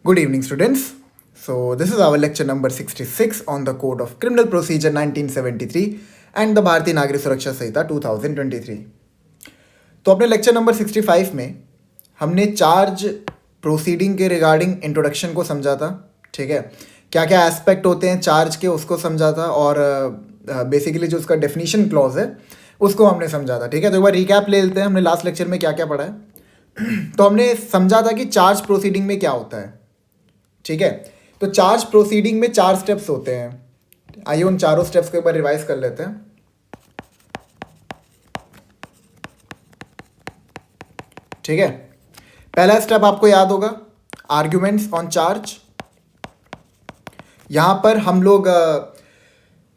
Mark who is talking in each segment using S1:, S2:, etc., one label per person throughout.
S1: Good evening, students. So, this is our lecture number 66 on the Code of Criminal Procedure 1973 and the भारतीय नागरिक सुरक्षा संहिता 2023. तो अपने lecture number 65 में हमने चार्ज प्रोसीडिंग के रिगार्डिंग इंट्रोडक्शन को समझा था. ठीक है, क्या क्या एस्पेक्ट होते हैं चार्ज के उसको समझा था और बेसिकली जो उसका डेफिनेशन क्लॉज है उसको हमने समझा था. ठीक है, तो एक बार रिकैप ले लेते हैं हमने लास्ट लेक्चर में क्या क्या पढ़ा है. तो हमने समझा था कि चार्ज प्रोसीडिंग में क्या होता है. ठीक है, तो चार्ज प्रोसीडिंग में 4 स्टेप्स होते हैं. आइए उन चारों स्टेप्स को एक बार रिवाइज कर लेते हैं. ठीक है, पहला स्टेप आपको याद होगा आर्ग्यूमेंट्स ऑन चार्ज. यहां पर हम लोग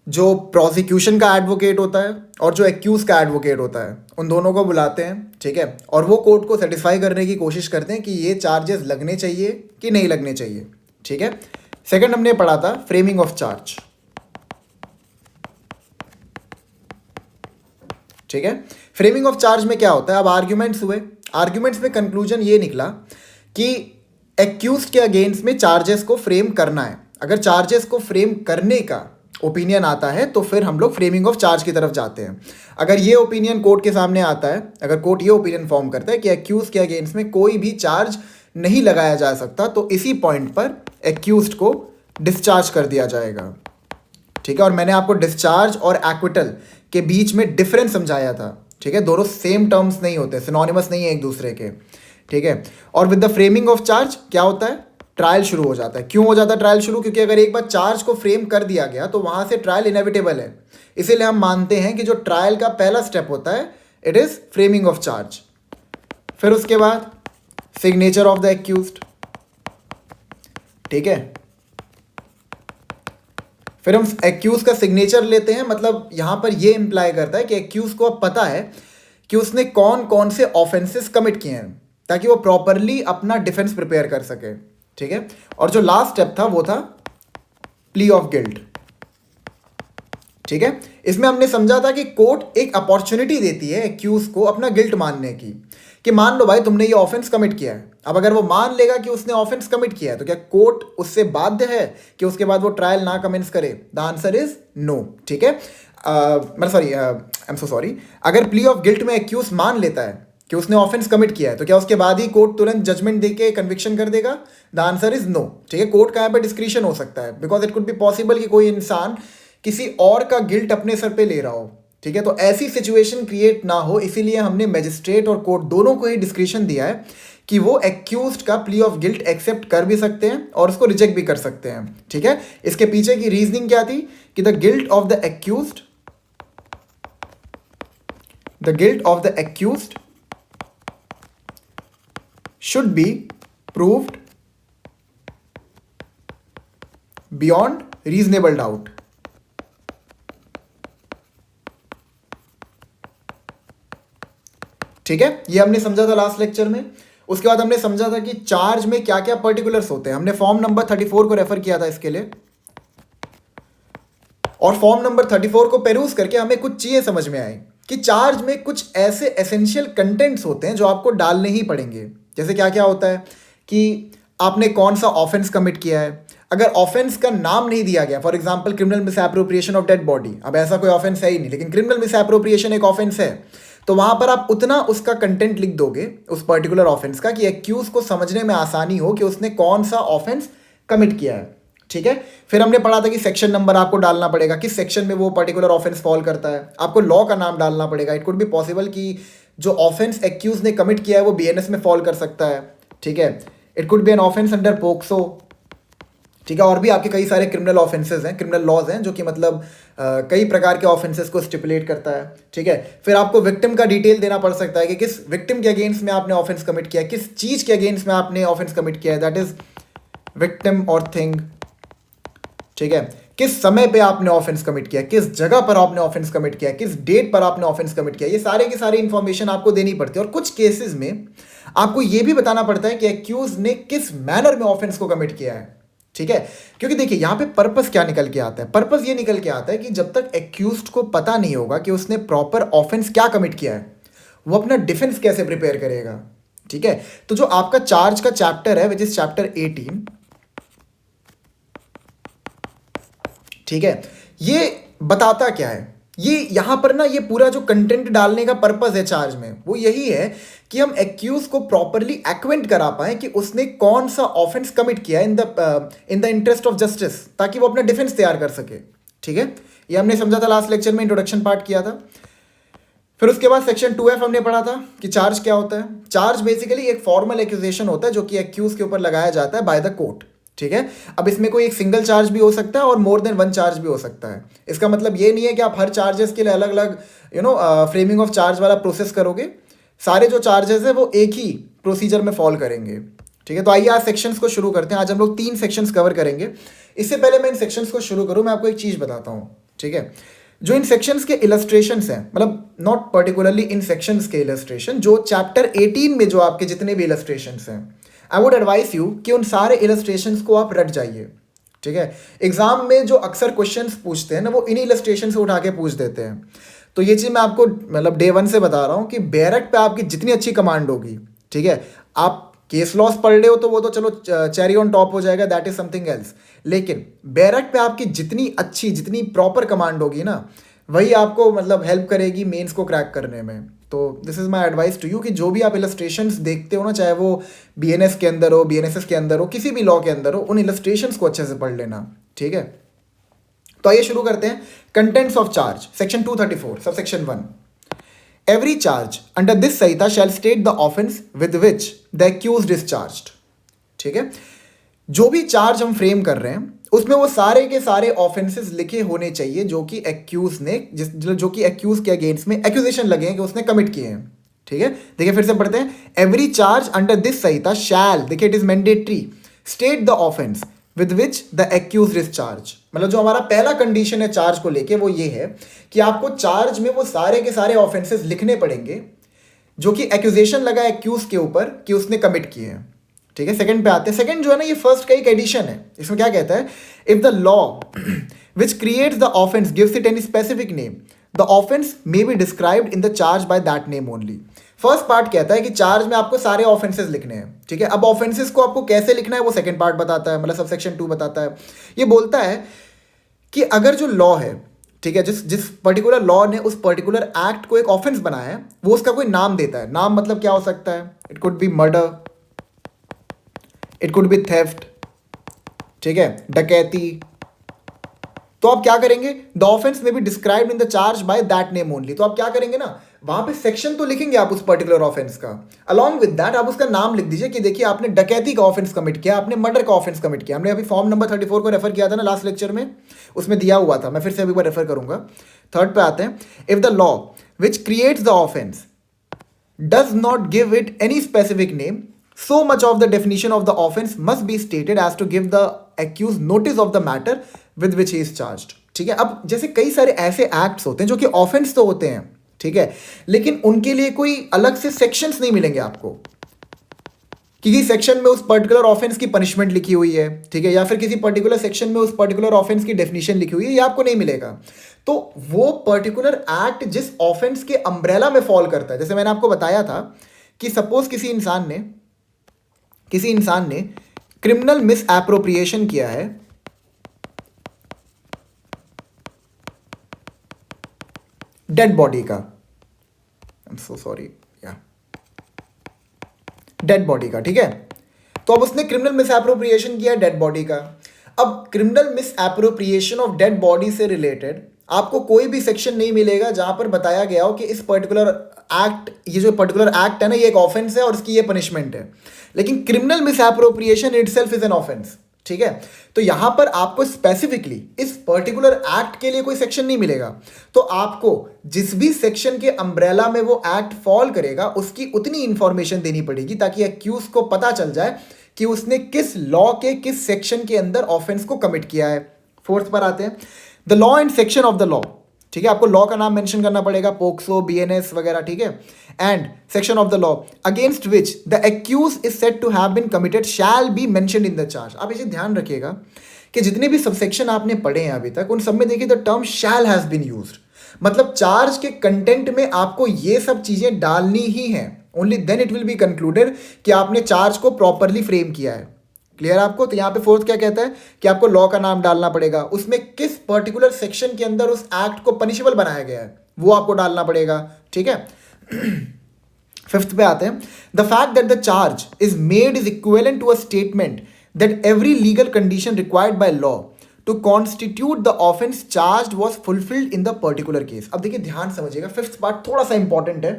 S1: जो प्रोसिक्यूशन का एडवोकेट होता है और जो एक्यूज का एडवोकेट होता है उन दोनों को बुलाते हैं. ठीक है, और वो कोर्ट को सेटिस्फाई करने की कोशिश करते हैं कि ये चार्जेस लगने चाहिए कि नहीं लगने चाहिए. ठीक है, सेकंड हमने पढ़ा था फ्रेमिंग ऑफ चार्ज. ठीक है, फ्रेमिंग ऑफ चार्ज में क्या होता है. अब आर्ग्यूमेंट्स हुए, आर्ग्यूमेंट्स में कंक्लूजन ये निकला कि एक्यूज के अगेंस्ट में चार्जेस को फ्रेम करना है. अगर चार्जेस को फ्रेम करने का ओपिनियन आता है तो फिर हम लोग फ्रेमिंग ऑफ चार्ज की तरफ जाते हैं. अगर ये ओपिनियन कोर्ट के सामने आता है, अगर कोर्ट ये ओपिनियन फॉर्म करता है कि एक्यूज के अगेंस्ट में कोई भी चार्ज नहीं लगाया जा सकता, तो इसी पॉइंट पर एक्यूज्ड को डिस्चार्ज कर दिया जाएगा. ठीक है, और मैंने आपको डिस्चार्ज और एक्विटल के बीच में डिफरेंस समझाया था. ठीक है, दोनों सेम टर्म्स नहीं होते, सिनोनिमस नहीं है एक दूसरे के. ठीक है, और with the framing of charge क्या होता है, ट्रायल शुरू हो जाता है. क्यों हो जाता है ट्रायल शुरू, क्योंकि अगर एक बार चार्ज को फ्रेम कर दिया गया तो वहां से ट्रायल इनएविटेबल है. इसीलिए हम मानते हैं कि जो ट्रायल का पहला स्टेप होता है it is framing of charge. फिर उसके बाद सिग्नेचर ऑफ द एक्यूज्ड. ठीक है, फिर हम एक्यूज का सिग्नेचर लेते हैं. मतलब यहां पर यह इंप्लाई करता है कि एक्यूज को अब पता है कि उसने कौन कौन से ऑफेंसेस कमिट किए हैं ताकि वो प्रॉपरली अपना डिफेंस प्रिपेयर कर सके. ठीक है, और जो लास्ट स्टेप था वो था प्ली ऑफ गिल्ट. ठीक है, इसमें हमने समझा था कि कोर्ट एक अपॉर्चुनिटी देती है एक्यूज को अपना गिल्ट मानने की, कि मान लो भाई तुमने ये ऑफेंस कमिट किया है. अब अगर वो मान लेगा कि उसने ऑफेंस कमिट किया है तो क्या कोर्ट उससे बाध्य है कि उसके बाद वो ट्रायल ना कमेंस करे. The answer is no. ठीक है, आई एम सो सॉरी. अगर प्ली ऑफ गिल्ट में एक्यूज मान लेता है कि उसने ऑफेंस कमिट किया है तो क्या उसके बाद ही कोर्ट तुरंत जजमेंट देके कन्विक्शन कर देगा. The answer is no. ठीक है, कोर्ट का यहाँ पर डिस्क्रिशन हो सकता है, because it could be possible कि कोई इंसान किसी और का गिल्ट अपने सर पे ले रहा हो. ठीक है, तो ऐसी सिचुएशन क्रिएट ना हो, इसीलिए हमने मैजिस्ट्रेट और कोर्ट दोनों को ही डिस्क्रिशन दिया है कि वो एक्यूज्ड का प्ली ऑफ गिल्ट एक्सेप्ट कर भी सकते हैं और उसको रिजेक्ट भी कर सकते हैं. ठीक है, इसके पीछे की रीजनिंग क्या थी कि the guilt of the accused should be proved beyond reasonable doubt. ठीक है, ये हमने समझा था लास्ट लेक्चर में. उसके बाद हमने समझा था कि चार्ज में क्या क्या पर्टिकुलर्स होते हैं. हमने फॉर्म नंबर 34 को रेफर किया था इसके लिए, और फॉर्म नंबर 34 को पेरूज करके हमें कुछ चीजें समझ में आई कि चार्ज में कुछ ऐसे एसेंशियल कंटेंट्स होते हैं जो आपको डालने ही पड़ेंगे. जैसे क्या क्या होता है कि आपने कौन सा ऑफेंस कमिट किया है. अगर ऑफेंस का नाम नहीं दिया गया, for example criminal misappropriation of dead body, अब ऐसा कोई ऑफेंस है ही नहीं लेकिन क्रिमिनल मिसएप्रोप्रिएशन एक ऑफेंस है, तो वहां पर आप उतना उसका कंटेंट लिख दोगे उस पर्टिकुलर ऑफेंस का कि एक्यूज को समझने में आसानी हो कि उसने कौन सा ऑफेंस कमिट किया है. ठीक है, फिर हमने पढ़ा था कि सेक्शन नंबर आपको डालना पड़ेगा, किस सेक्शन में वो पर्टिकुलर ऑफेंस फॉल करता है. आपको लॉ का नाम डालना पड़ेगा. इट कुड बी पॉसिबल कि जो ऑफेंस एक्यूज ने कमिट किया है वो बीएनएस में फॉल कर सकता है. ठीक है, it could be an offence under POCSO. ठीक है, और भी आपके कई सारे क्रिमिनल ऑफेंसेस हैं, क्रिमिनल लॉज हैं जो कि मतलब कई प्रकार के ऑफेंसेस को स्टिपुलेट करता है. ठीक है, फिर आपको विक्टिम का डिटेल देना पड़ सकता है कि किस विक्टिम के अगेंस्ट में आपने ऑफेंस कमिट किया है, किस चीज के अगेंस्ट में आपने ऑफेंस कमिट किया है, दैट इज विक्टिम और थिंग. ठीक है, किस समय पे आपने ऑफेंस कमिट किया, किस जगह पर आपने ऑफेंस कमिट किया, किस डेट पर आपने ऑफेंस कमिट किया, ये सारे की सारी इंफॉर्मेशन आपको देनी पड़ती है. और कुछ केसेस में आपको ये भी बताना पड़ता है कि एक्यूज ने किस मैनर में ऑफेंस को कमिट किया है. ठीक है, क्योंकि देखिए यहां पे पर्पस क्या निकल के आता है. पर्पस ये निकल के आता है कि जब तक एक्यूज्ड को पता नहीं होगा कि उसने प्रॉपर ऑफेंस क्या कमिट किया है, वो अपना डिफेंस कैसे प्रिपेयर करेगा. ठीक है, तो जो आपका चार्ज का चैप्टर है विच इज चैप्टर 18, ठीक है। ये बताता क्या है, ये यहाँ पर ना ये पूरा जो कंटेंट डालने का पर्पस है चार्ज में वो यही है कि हम एक्यूज को प्रॉपरली एक्वेंट करा पाए कि उसने कौन सा ऑफेंस कमिट किया in the interest of justice, ताकि वो अपना डिफेंस तैयार कर सके। ठीक है, ये हमने समझा था लास्ट लेक्चर में, इंट्रोडक्शन पार्ट किया था। फिर उसके बाद सेक्शन 2F हमने पढ़ा था कि चार्ज क्या होता है। चार्ज बेसिकली एक फॉर्मल एक्यूजेशन होता है जो कि एक्यूज के ऊपर लगाया जाता है बाय द कोर्ट। ठीक है, अब इसमें कोई एक सिंगल चार्ज भी हो सकता है और मोर देन वन चार्ज भी हो सकता है। इसका मतलब ये नहीं है कि आप हर चार्जेस के लिए अलग अलग फ्रेमिंग ऑफ चार्ज वाला प्रोसेस करोगे। सारे जो चार्जेस है वो एक ही प्रोसीजर में फॉल करेंगे। ठीक है, तो आइए आज सेक्शंस को शुरू करते हैं। आज हम लोग 3 सेक्शंस कवर करेंगे। इससे पहले मैं इन सेक्शंस को शुरू करूं, मैं आपको एक चीज़ बताता हूं। ठीक है, जो इन सेक्शंस के इलस्ट्रेशंस हैं, मतलब नॉट पर्टिकुलरली इन सेक्शंस के इलस्ट्रेशन, जो चैप्टर 18 में जो आपके जितने भी इलस्ट्रेशंस हैं, आई वुड एडवाइस यू कि उन सारे इलस्ट्रेशंस को आप रट जाइए। ठीक है, एग्जाम में जो अक्सर क्वेश्चंस पूछते हैं ना वो इन्हीं इलस्ट्रेशन से उठा के पूछ देते हैं। तो ये चीज़ मैं आपको मतलब डे 1 से बता रहा हूँ कि बैरक पे आपकी जितनी अच्छी कमांड होगी, ठीक है, आप केस लॉस पढ़ रहे हो तो वो तो चलो चेरी ऑन टॉप हो जाएगा, दैट इज समथिंग एल्स। लेकिन बैरक पे आपकी जितनी अच्छी, जितनी प्रॉपर कमांड होगी ना, वही आपको मतलब हेल्प करेगी मेंस को क्रैक करने में। तो this is my advice to you कि जो भी आप इलस्ट्रेशंस देखते हो ना, चाहे वो बीएनएस के अंदर हो, बीएनएसएस के अंदर हो, किसी भी लॉ के अंदर हो, उन इलस्ट्रेशंस को अच्छे से पढ़ लेना। ठीक है, तो आइए शुरू करते हैं। Contents of charge, section 234 sub section 1। Every charge under this Samhita shall state the offense with which the accused is charged। ठीक है, जो भी चार्ज हम फ्रेम कर रहे हैं उसमें वो सारे के सारे ऑफेंसेस लिखे होने चाहिए जो कि एक्यूज ने जो कि एक्यूज के अगेंस्ट में एक्यूजेशन लगे हैं कि उसने कमिट किए हैं। ठीक है, देखिए फिर से पढ़ते हैं। Every charge under this Sanhita shall, देखिए it is mandatory, state the offence with which the accused is charge. मतलब जो हमारा पहला कंडीशन है चार्ज को लेके वो ये है कि आपको चार्ज में वो सारे के सारे ऑफेंसेस लिखने पड़ेंगे जो कि एक्यूजेशन लगा एक्यूज के ऊपर कि उसने कमिट किए हैं। ठीक है, सेकंड पे आते हैं। सेकंड जो है ना, ये फर्स्ट का एक एडिशन है। इसमें क्या कहता है, if the law which creates the offence gives it any specific name, the offence may be described in the charge by that name only. First part कहता है कि चार्ज में आपको सारे ऑफेंसेस लिखने हैं। ठीक है, अब ऑफेंसेस को आपको कैसे लिखना है वो सेकंड पार्ट बताता है, मतलब सबसेक्शन 2 बताता है। ये बोलता है कि अगर जो लॉ है, ठीक है, जिस पर्टिकुलर लॉ ने उस पर्टिकुलर एक्ट को एक ऑफेंस बनाया है, वो उसका कोई नाम देता है। नाम मतलब क्या हो सकता है, it could be murder, it could be theft, ठीक है, डकैती। तो आप क्या करेंगे, द ऑफेंस में be described in the charge by that name only. तो आप क्या करेंगे ना, वहां पे सेक्शन तो लिखेंगे आप उस पर्टिकुलर ऑफेंस का, अलॉन्ग विद दैट आप उसका नाम लिख दीजिए कि देखिए आपने डकैती का ऑफेंस कमिट किया, आपने मर्डर का ऑफेंस कमिट किया। हमने अभी फॉर्म नंबर 34 को रेफर किया था ना लास्ट लेक्चर में, उसमें दिया हुआ था, मैं फिर से अभी बार रेफर करूंगा। थर्ड पे आते हैं। If the law which creates the offence does not give it any specific name, so much of the definition of the offense must be stated as to give the accused notice of the matter with which he is charged। ठीक है, अब जैसे कई सारे ऐसे acts होते हैं जो कि ऑफेंस तो होते हैं, ठीक है, लेकिन उनके लिए कोई अलग से सेक्शंस नहीं मिलेंगे आपको, किसी सेक्शन में उस पर्टिकुलर ऑफेंस की पनिशमेंट लिखी हुई है, ठीक है, या फिर किसी पर्टिकुलर सेक्शन में उस पर्टिकुलर ऑफेंस की डेफिनेशन लिखी हुई है, ये आपको नहीं मिलेगा। तो वो पर्टिकुलर एक्ट जिस ऑफेंस के अम्ब्रेला में फॉल करता है, जैसे मैंने आपको बताया था कि सपोज किसी इंसान ने क्रिमिनल मिस एप्रोप्रिएशन किया है डेड बॉडी का, आई एम सो सॉरी, या डेड बॉडी का, ठीक है। तो अब उसने क्रिमिनल मिस एप्रोप्रिएशन किया डेड बॉडी का। अब criminal misappropriation of dead body से रिलेटेड आपको कोई भी सेक्शन नहीं मिलेगा जहां पर बताया गया हो कि इस पर्टिकुलर एक्ट, ये जो पर्टिकुलर एक्ट है ना, ये एक ऑफेंस है और इसकी ये पनिशमेंट है। लेकिन criminal miss appropriation itself is an offence. ठीक है, तो यहां पर आपको स्पेसिफिकली इस पर्टिकुलर एक्ट के लिए कोई सेक्शन नहीं मिलेगा। तो आपको जिस भी सेक्शन के अम्ब्रेला में वो एक्ट फॉल करेगा उसकी उतनी इंफॉर्मेशन देनी पड़ेगी ताकि एक्यूज को पता चल जाए कि उसने किस लॉ के किस सेक्शन के अंदर ऑफेंस को कमिट किया है। फोर्थ पर आते हैं, the law and section of the law. ठीक है, आपको लॉ का नाम मेंशन करना पड़ेगा, पोक्सो, बीएनएस वगैरह, ठीक है, and section of the law against which the accused is said to have been committed shall be mentioned in the charge. आप इसे ध्यान रखिएगा कि जितने भी सबसेक्शन आपने पढ़े हैं अभी तक, उन सब में देखिए the term shall has been used, मतलब चार्ज के कंटेंट में आपको ये सब चीजें डालनी ही हैं। Only then it will be concluded कि आपने चार्ज को प्रॉपरली फ्रेम किया है। क्लियर है आपको? तो यहाँ पे फोर्थ क्या कहता है कि आपको लॉ का नाम डालना पड़ेगा, उसमें किस पर्टिकुलर सेक्शन के अंदर उस एक्ट को पनिशेबल बनाया गया है वो आपको डालना पड़ेगा, ठीक है। फिफ्थ पे आते हैं, the fact that the charge is made is equivalent to a statement that every legal condition required by law to constitute the offence charge was fulfilled in the particular case. अब देखिए ध्यान समझिएगा, fifth part थोड़ा सा important है,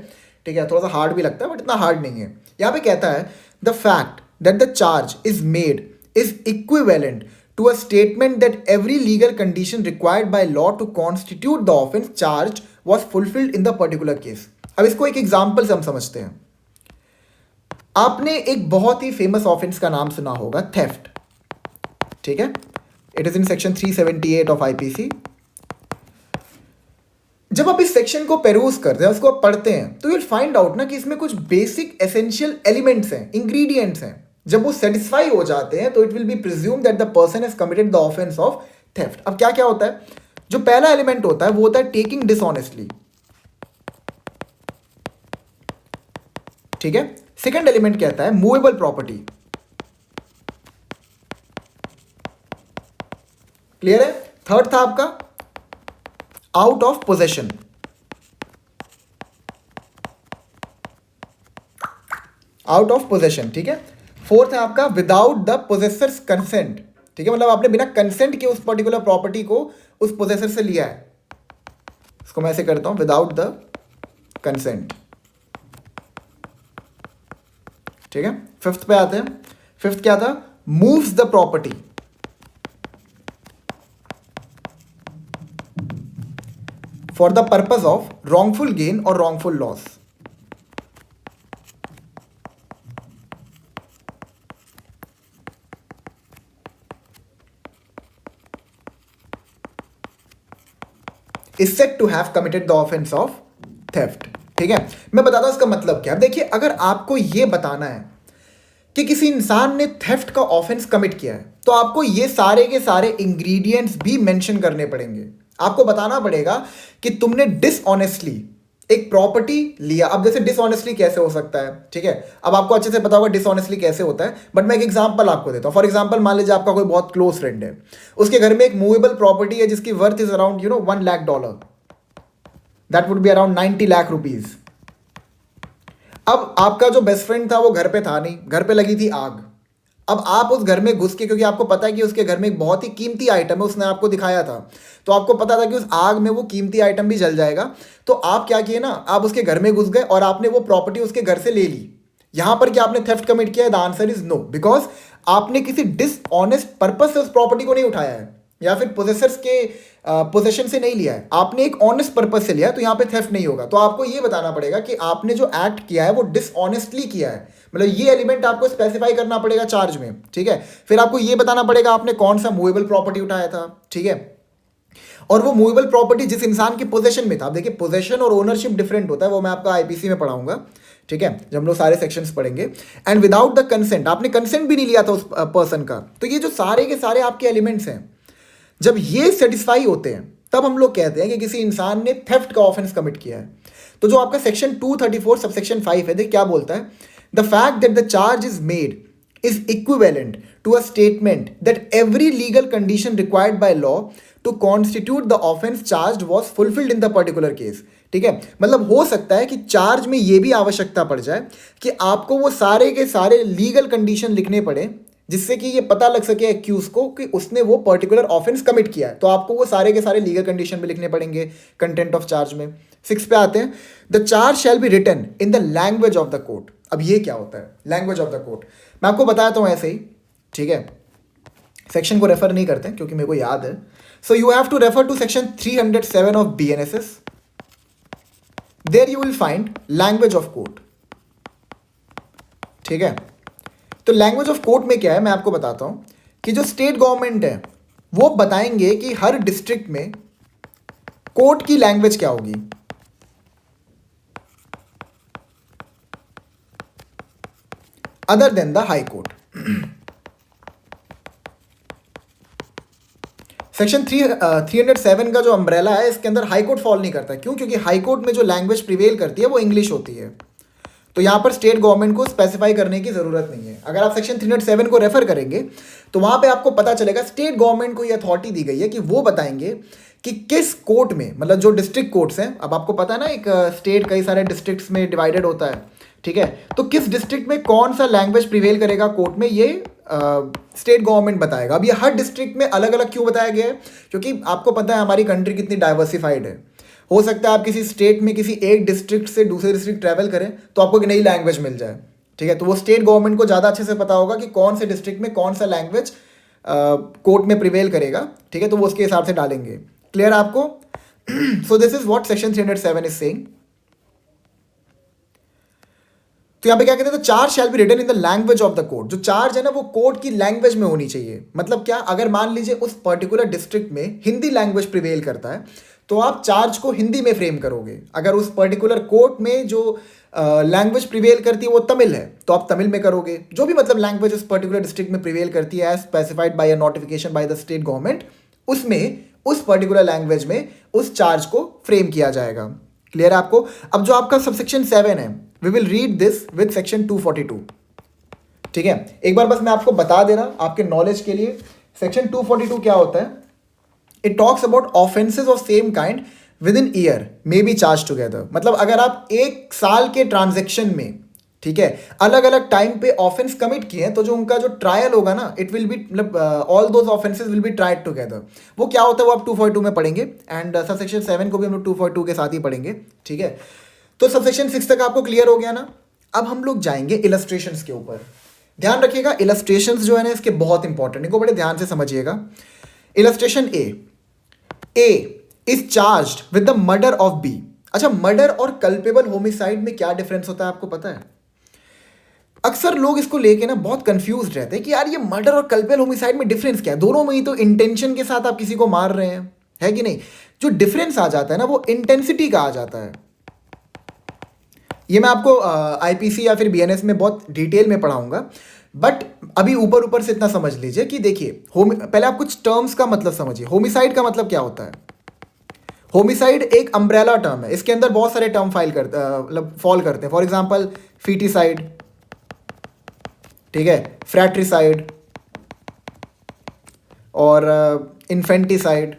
S1: ठीक है, थोड़ा सा हार्ड भी लगता है बट इतना हार्ड नहीं है। यहाँ पे कहता है the fact that the charge is made is equivalent to a statement that every legal condition required by law to constitute the offense charged was fulfilled in the particular case। अब इसको एक example से हम समझते हैं। आपने एक बहुत ही फेमस ऑफेंस का नाम सुना होगा, थेफ्ट, ठीक है। It is in section 378 of IPC. जब आप इस सेक्शन को पेरूज करते हैं, उसको आप पढ़ते हैं, तो यूल फाइंड आउट ना कि इसमें कुछ बेसिक एसेंशियल एलिमेंट्स हैं, इंग्रेडिएंट्स हैं। जब वो सेटिस्फाई हो जाते हैं तो it will B presume that the person has committed the offence of theft. अब क्या क्या होता है? जो पहला एलिमेंट होता है वो होता है टेकिंग डिसऑनेस्टली, ठीक है। सेकंड एलिमेंट कहता है मूवेबल प्रॉपर्टी, क्लियर है। थर्ड था आपका out of possession, out of possession, ठीक है। फोर्थ है आपका विदाउट द पोजेसर्स कंसेंट, ठीक है, मतलब आपने बिना कंसेंट के उस पर्टिकुलर प्रॉपर्टी को उस पोजेसर से लिया है। इसको मैं ऐसे करता हूं, विदाउट द कंसेंट, ठीक है। फिफ्थ पे आते हैं। फिफ्थ क्या था? Moves the property for the purpose of wrongful gain और wrongful loss. is said to have committed the offense of theft, ठीक है। मैं बताता हूं इसका मतलब क्या। देखिए, अगर आपको यह बताना है कि किसी इंसान ने थेफ्ट का ऑफेंस कमिट किया है, तो आपको ये सारे के सारे इंग्रेडिएंट्स भी मेंशन करने पड़ेंगे। आपको बताना पड़ेगा कि तुमने डिसऑनेस्टली एक प्रॉपर्टी लिया। अब जैसे डिसऑनेस्टली कैसे हो सकता है, ठीक है, अब आपको अच्छे से पता होगा डिसऑनेस्टली कैसे होता है, बट मैं एक एग्जांपल आपको देता हूं। फॉर एग्जांपल, मान लीजिए आपका कोई बहुत क्लोज फ्रेंड है, उसके घर में एक मूवेबल प्रॉपर्टी है जिसकी worth is around $1 lakh, that would be around 90 lakh rupees. अब आपका जो बेस्ट फ्रेंड था वो घर पे था नहीं, घर पे लगी थी आग। अब आप उस घर में घुस के, क्योंकि आपको पता है कि उसके घर में एक बहुत ही कीमती आइटम है, उसने आपको दिखाया था, तो आपको पता था कि उस आग में वो कीमती आइटम भी जल जाएगा, तो आप क्या किए ना, आप उसके घर में घुस गए और आपने वो प्रॉपर्टी उसके घर से ले ली। यहां पर क्या आपने थेफ्ट कमिट किया है? The answer is no, because आपने किसी डिसऑनेस्ट पर्पज से उस प्रॉपर्टी को नहीं उठाया है या फिर पोजेसर्स के पोजेशन से नहीं लिया है, आपने एक ऑनेस्ट पर्पज से लिया है, तो यहाँ पे थेफ्ट नहीं होगा। तो आपको ये बताना पड़ेगा कि आपने जो एक्ट किया है वो डिसऑनेस्टली किया है, मतलब ये एलिमेंट आपको स्पेसिफाई करना पड़ेगा चार्ज में, ठीक है। फिर आपको ये बताना पड़ेगा आपने कौन सा मूवेबल प्रॉपर्टी उठाया था, ठीक है, और वो मूवेबल प्रॉपर्टी जिस इंसान के पोजेशन में था। अब देखिए, पोजेशन और ओनरशिप डिफरेंट होता है, वो मैं आपका आईपीसी में पढ़ाऊंगा, ठीक है, जब हम लोग सारे सेक्शंस पढ़ेंगे। एंड विदाउट द कंसेंट, आपने कंसेंट भी नहीं लिया था उस पर्सन का। तो ये जो सारे के सारे आपके एलिमेंट्स हैं, जब ये सेटिस्फाई होते हैं तब हम लोग कहते हैं कि किसी इंसान ने थेफ्ट का ऑफेंस कमिट किया है। तो जो आपका सेक्शन 234 सबसेक्शन 5 है, देख क्या बोलता है, the fact that the charge is made is equivalent to a statement that every legal condition required by law to constitute the offence charge was fulfilled in the particular case, ठीक है। मतलब हो सकता है कि चार्ज में यह भी आवश्यकता पड़ जाए कि आपको वो सारे के सारे लीगल कंडीशन लिखने पड़े जिससे कि ये पता लग सके एक्यूज को कि उसने वो पर्टिकुलर ऑफेंस कमिट किया है। तो आपको वो सारे के सारे लीगल कंडीशन भी लिखने पड़ेंगे कंटेंट ऑफ चार्ज में। 6 पे आते हैं, the charge shall be written in the language of the court. अब ये क्या होता है लैंग्वेज ऑफ द कोर्ट? मैं आपको बताता हूँ ऐसे ही, ठीक है, सेक्शन को रेफर नहीं करते क्योंकि मेरे को याद है। So you have to refer to section 307 of BNSS। There you will find language of court, ठीक है। तो लैंग्वेज ऑफ कोर्ट में क्या है, मैं आपको बताता हूं कि जो स्टेट गवर्नमेंट है वो बताएंगे कि हर डिस्ट्रिक्ट में कोर्ट की लैंग्वेज क्या होगी। Other than the high court. Section 307 का जो अम्ब्रेला है, इसके अंदर हाई कोर्ट फॉल नहीं करता। क्यों? क्योंकि हाई कोर्ट में जो लैंग्वेज प्रिवेल करती है वो इंग्लिश होती है। तो तो यहाँ पर स्टेट गवर्नमेंट को स्पेसिफाई करने की ज़रूरत नहीं है। अगर आप सेक्शन 307 को रेफर करेंगे तो वहाँ पे आपको पता चलेगा स्टेट गवर्नमेंट को ये अथॉरिटी दी गई है कि वो बताएंगे कि किस कोर्ट में, मतलब जो डिस्ट्रिक्ट कोर्ट्स हैं, अब आपको पता है ना एक स्टेट कई सारे डिस्ट्रिक्ट्स में डिवाइडेड होता है, ठीक है, तो किस डिस्ट्रिक्ट में कौन सा लैंग्वेज प्रिवेल करेगा कोर्ट में, ये स्टेट गवर्नमेंट बताएगा। अब ये हर डिस्ट्रिक्ट में अलग अलग क्यों बताया गया है, क्योंकि आपको पता है हमारी कंट्री कितनी डाइवर्सिफाइड है। हो सकता है आप किसी स्टेट में किसी एक डिस्ट्रिक्ट से दूसरे डिस्ट्रिक्ट ट्रैवल करें तो आपको एक नई लैंग्वेज मिल जाए, ठीक है, तो वो स्टेट गवर्नमेंट को ज़्यादा अच्छे से पता होगा कि कौन से डिस्ट्रिक्ट में कौन सा लैंग्वेज कोर्ट में प्रिवेल करेगा, ठीक है, तो वो उसके हिसाब से डालेंगे। क्लियर आपको? So this is what section 307 is saying. तो यहाँ पे क्या कहते हैं, तो charge shall be written in the language of the court. जो चार्ज है ना वो कोर्ट की लैंग्वेज में होनी चाहिए। मतलब क्या, अगर मान लीजिए उस पर्टिकुलर डिस्ट्रिक्ट में हिंदी लैंग्वेज प्रिवेल करता है तो आप चार्ज को हिंदी में फ्रेम करोगे। अगर उस पर्टिकुलर कोर्ट में जो लैंग्वेज प्रिवेल करती है वो तमिल है तो आप तमिल में करोगे। जो भी मतलब लैंग्वेज उस पर्टिकुलर डिस्ट्रिक्ट में प्रिवेल करती है as specified by a notification by the state government, उसमें उस पर्टिकुलर लैंग्वेज में उस चार्ज को फ्रेम किया जाएगा। क्लियर है आपको? अब जो आपका सबसेक्शन 7 है, we will read this with section 242, ठीक है। एक बार बस मैं आपको बता दे रहा आपके नॉलेज के लिए, सेक्शन 242 क्या होता है। It talks about offences of same kind with in year may be charge together. मतलब अगर आप एक साल के ट्रांजेक्शन में, ठीक है, अलग अलग टाइम पे ऑफेंस कमिट किए हैं तो जो उनका जो ट्रायल होगा ना, इट विल बी, मतलब all those offences will be tried together. वो क्या होता है वो आप 242 में पढ़ेंगे एंड सबसेक्शन 7 को भी हम लोग 242 के साथ ही पढ़ेंगे, ठीक है। तो सबसेक्शन 6 तक आपको क्लियर हो गया ना। अब हम लोग जाएंगे इलस्ट्रेशंस के ऊपर। ध्यान रखिएगा, इलस्ट्रेशंस जो है ना इसके बहुत इंपॉर्टेंट, इनको बड़े ध्यान से समझिएगा। Illustration A is charged with the murder of B. अच्छा, मर्डर और कल्पेबल होमिसाइड में क्या डिफरेंस होता है आपको पता है? अक्सर लोग इसको लेके ना बहुत कंफ्यूज रहते हैं कि यार ये मर्डर और कल्पेबल होमिसाइड में डिफरेंस क्या है, दोनों में ही तो इंटेंशन के साथ आप किसी को मार रहे हैं, है कि नहीं। जो डिफरेंस आ जाता है ना वो इंटेंसिटी का आ जाता है। ये मैं आपको आईपीसी या फिर बीएनएस में बहुत डिटेल में पढ़ाऊंगा, बट अभी ऊपर ऊपर से इतना समझ लीजिए कि देखिए, पहले आप कुछ टर्म्स का मतलब समझिए। होमिसाइड का मतलब क्या होता है? होमिसाइड एक अम्ब्रेला टर्म है, इसके अंदर बहुत सारे टर्म मतलब फॉल करते हैं। फॉर एग्जांपल फीटिसाइड, ठीक है, फ्रैट्रिसाइड और इन्फेंटिसाइड,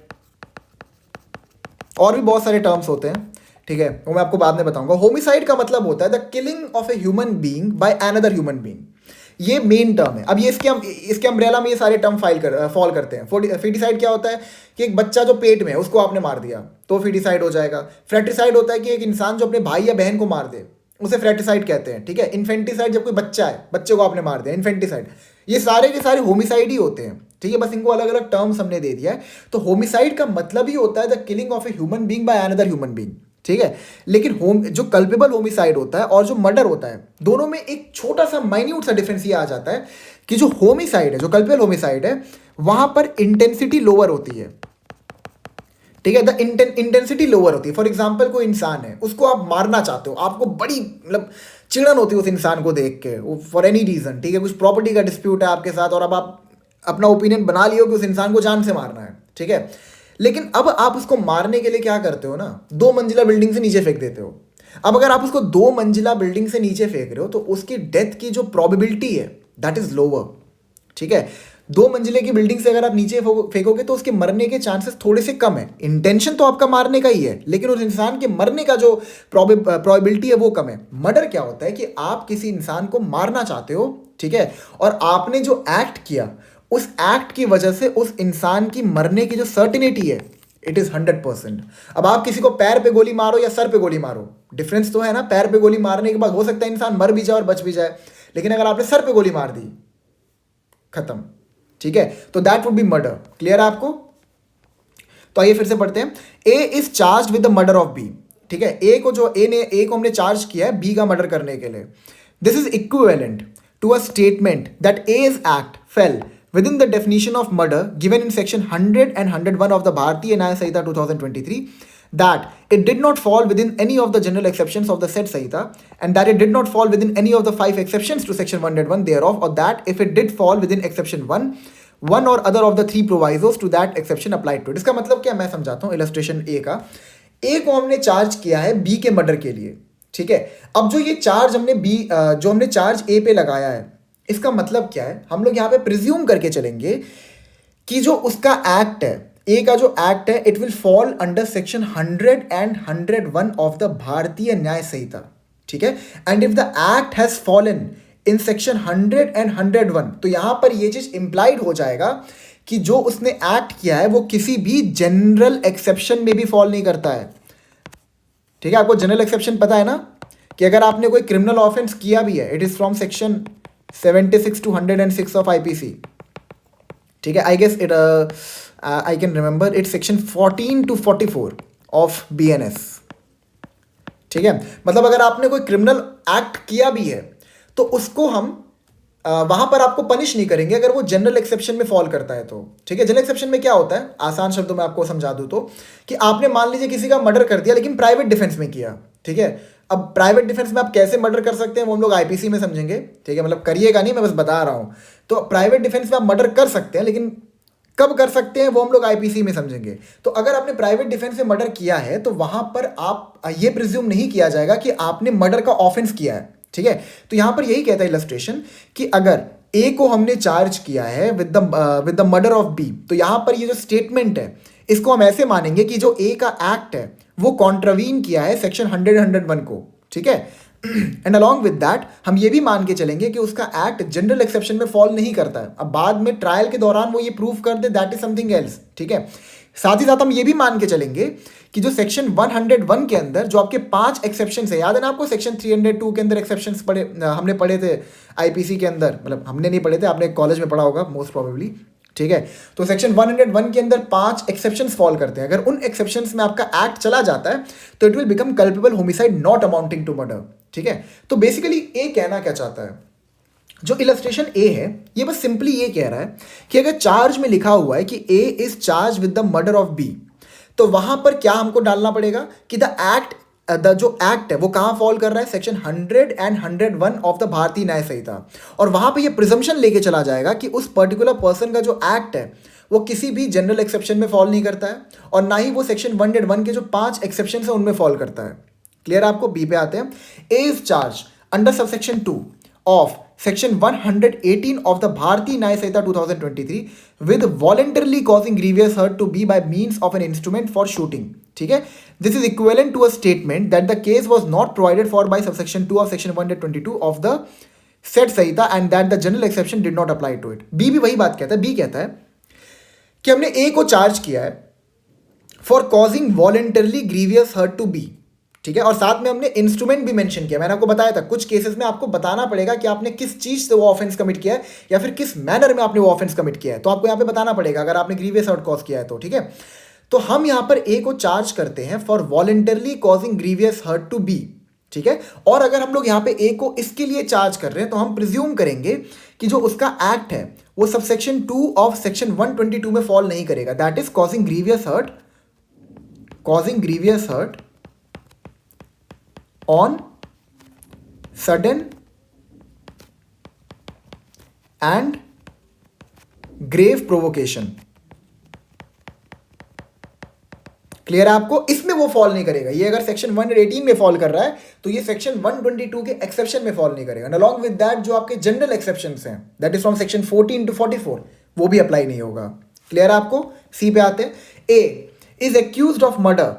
S1: और भी बहुत सारे टर्म्स होते हैं, ठीक है, वो मैं आपको बाद में बताऊंगा। होमिसाइड का मतलब होता है the killing of a human being by another human being. ये मेन टर्म है। अब ये इसके अम्ब्रेला में ये सारे टर्म फॉल करते हैं। फीटिसाइड क्या होता है कि एक बच्चा जो पेट में है उसको आपने मार दिया तो फीटिसाइड हो जाएगा। फ्रैट्रिसाइड होता है कि एक इंसान जो अपने भाई या बहन को मार दे उसे फ्रैट्रिसाइड कहते हैं, ठीक है। इन्फेंटिसाइड जब कोई बच्चा है, बच्चे को आपने मार दिया, इन्फेंटिसाइड। ये सारे के सारे होमिसाइड ही होते हैं, ठीक है, बस इनको अलग अलग टर्म्स हमने दे दिया है। तो होमिसाइड का मतलब ही होता है the killing of a human being by another human being, ठीक है। लेकिन जो कल्पेबल होमिसाइड होता है और जो मर्डर होता है, दोनों में एक छोटा सा माइन्यूट सा डिफरेंस ये आ जाता है कि जो होमिसाइड है, जो कल्पेबल होमिसाइड है, वहां पर इंटेंसिटी लोअर होती है, ठीक है, द इंटेंसिटी लोअर होती है। फॉर एग्जाम्पल कोई इंसान है, उसको आप मारना चाहते हो, आपको बड़ी मतलब चिड़न होती है उस इंसान को देख के, फॉर एनी रीजन, ठीक है, कुछ प्रॉपर्टी का डिस्प्यूट है आपके साथ और अब आप अपना ओपिनियन बना लियो कि उस इंसान को जान से मारना है, ठीक है। लेकिन अब आप उसको मारने के लिए क्या करते हो ना, 2 मंजिला बिल्डिंग से नीचे फेंक देते हो। अब अगर आप उसको 2 मंजिला बिल्डिंग से नीचे फेंक रहे हो तो उसकी डेथ की जो प्रोबेबिलिटी है दैट इज लोअर, ठीक है। 2 मंजिले की बिल्डिंग से अगर आप नीचे फेंकोगे तो उसके मरने के चांसेस थोड़े से कम है। इंटेंशन तो आपका मारने का ही है, लेकिन उस इंसान के मरने का जो प्रोबेबिलिटी है वो कम है। मर्डर क्या होता है कि आप किसी इंसान को मारना चाहते हो, ठीक है, और आपने जो एक्ट किया उस एक्ट की वजह से उस इंसान की मरने की जो सर्टिनिटी है इट इज 100%। अब आप किसी को पैर पे गोली मारो या सर पे गोली मारो, डिफरेंस तो है ना। पैर पे गोली मारने के बाद हो सकता है इंसान मर भी जाए और बच भी जाए, लेकिन अगर आपने सर पे गोली मार दी, खत्म, ठीक है, तो that would be murder. Clear है आपको? तो आइए फिर से पढ़ते हैं। A is charge with the murder of B, ठीक है। ए को हमने चार्ज किया है बी का मर्डर करने के लिए। This is equivalent to a statement that A's act fell within the definition of murder given in section 100 and 101 of the Bharatiya Nyaya Samhita 2023, that it did not fall within any of the general exceptions of the said Samhita, and that it did not fall within any of the 5 exceptions to section 101 thereof, or that if it did fall within exception 1, one or other of the 3 provisos to that exception applied to it। इसका मतलब क्या, मैं समझाता हूँ illustration ए का। ए को हमने charge किया है बी के मर्डर के लिए, ठीक है। अब जो ये चार्ज हमने जो हमने चार्ज ए पे लगाया है, इसका मतलब क्या है, हम लोग यहाँ पे प्रिज्यूम करके चलेंगे कि जो उसका एक्ट है, ए का जो एक्ट है, it will fall under section 100 and 101 of the Bharatiya Nyaya संहिता, ठीक है। And if the act has fallen in section 100 and 101, तो यहां पर ये चीज इंप्लाइड हो जाएगा कि जो उसने एक्ट किया है वो किसी भी जनरल एक्सेप्शन में भी फॉल नहीं करता है, ठीक है। आपको जनरल एक्सेप्शन पता है ना, कि अगर आपने कोई क्रिमिनल ऑफेंस किया भी है, it is from section 76 to 106 of IPC, ठीक है। I guess it I can remember it section 14 to 44 of BNS, ठीक है। मतलब अगर आपने कोई क्रिमिनल एक्ट किया भी है तो उसको हम वहां पर आपको पनिश नहीं करेंगे अगर वो जनरल एक्सेप्शन में फॉल करता है तो, ठीक है। जनरल एक्सेप्शन में क्या होता है, आसान शब्दों में आपको समझा दूं तो, कि आपने मान लीजिए किसी का मर्डर कर दिया लेकिन प्राइवेट डिफेंस में किया, ठीक है। अब प्राइवेट डिफेंस में आप कैसे मर्डर कर सकते हैं वो हम लोग आईपीसी में समझेंगे, ठीक है। मतलब करिएगा नहीं, मैं बस बता रहा हूं। तो प्राइवेट डिफेंस में आप मर्डर कर सकते हैं, लेकिन कब कर सकते हैं वो हम लोग आईपीसी में समझेंगे। तो अगर आपने प्राइवेट डिफेंस में मर्डर किया है तो वहां पर आप ये प्रिज्यूम नहीं किया जाएगा कि आपने मर्डर का ऑफेंस किया है, ठीक है। तो यहां पर यही कहता है इलस्ट्रेशन कि अगर ए को हमने चार्ज किया है with the murder of B, तो यहां पर ये जो स्टेटमेंट है इसको हम ऐसे मानेंगे कि जो ए का एक्ट है वो कॉन्ट्रावीन किया है सेक्शन 100 101 को, ठीक है। एंड अलॉन्ग विद दैट हम ये भी मान के चलेंगे कि उसका एक्ट जनरल एक्सेप्शन में फॉल नहीं करता है। अब बाद में ट्रायल के दौरान वो ये प्रूव कर दे, दैट इज समथिंग एल्स, ठीक है। साथ ही साथ हम ये भी मान के चलेंगे कि जो सेक्शन 101 के अंदर जो आपके 5 एक्सेप्शन है, याद है ना आपको, सेक्शन 302 के अंदर एक्सेप्शन हमने पढ़े थे आईपीसी के अंदर, मतलब हमने नहीं पढ़े थे, आपने कॉलेज में पढ़ा होगा मोस्ट प्रोबेबली, ठीक है। तो सेक्शन 101 के अंदर 5 एक्सेप्शंस फॉल करते हैं। अगर उन एक्सेप्शंस में आपका एक्ट चला जाता है तो it will become culpable homicide not amounting to murder, ठीक है। तो बेसिकली ए कहना क्या चाहता है, जो इलस्ट्रेशन ए है ये बस सिंपली ये कह रहा है कि अगर चार्ज में लिखा हुआ है कि A is charge with the murder of B, तो वहां पर क्या हमको डालना पड़ेगा कि जो एक्ट है वो कहां फॉल कर रहा है, section 100 and 101 of the Bharatiya Nyaya संहिता। और वहां पे ये प्रिजम्पशन लेके चला जाएगा कि उस पर्टिकुलर पर्सन का जो एक्ट है वो किसी भी जनरल एक्सेप्शन में फॉल नहीं करता है, और ना ही वो सेक्शन 101 के जो 5 एक्सेप्शन है उनमें फॉल करता है। क्लियर? आपको बी पे आते हैं। A is charge under subsection 2 of section 118 of the Bharatiya Nyaya Sanhita 2023 with voluntarily causing grievous hurt to B by means of an instrument for shooting, ठीक है। This is equivalent to a statement that the case was not provided for by subsection 2 of section 122 of the said Sanhita and that the general exception did not apply to it. B भी वही बात कहता है। B कहता है कि हमने ए को चार्ज किया है for causing voluntarily grievous hurt to B, ठीक है। और साथ में हमने इंस्ट्रूमेंट भी मेंशन किया। मैंने आपको बताया था कुछ केसेस में आपको बताना पड़ेगा कि आपने किस चीज से वो ऑफेंस कमिट किया है या फिर किस मैनर में आपने वो ऑफेंस कमिट किया है, तो आपको यहाँ पे बताना पड़ेगा अगर आपने ग्रीवियस हर्ट कॉज किया है तो, ठीक है। तो हम यहाँ पर ए को चार्ज करते हैं for voluntarily causing grievous hurt to B, ठीक है। और अगर हम लोग यहाँ पे ए को इसके लिए चार्ज कर रहे हैं तो हम प्रिज्यूम करेंगे कि जो उसका एक्ट है वो सबसेक्शन 2 ऑफ सेक्शन 122 में फॉल नहीं करेगा, that is causing grievous hurt on sudden and grave provocation। Clear है आपको? इसमें वो फॉल नहीं करेगा। ये अगर सेक्शन 118 में फॉल कर रहा है तो ये सेक्शन 122 के एक्सेप्शन में फॉल नहीं करेगा। अलॉन्ग विद दैट जो आपके जनरल एक्सेप्शंस हैं, that is from section 14 to 44, वो भी अप्लाई नहीं होगा। क्लियर है आपको? सी पे आते हैं। A is accused of murder,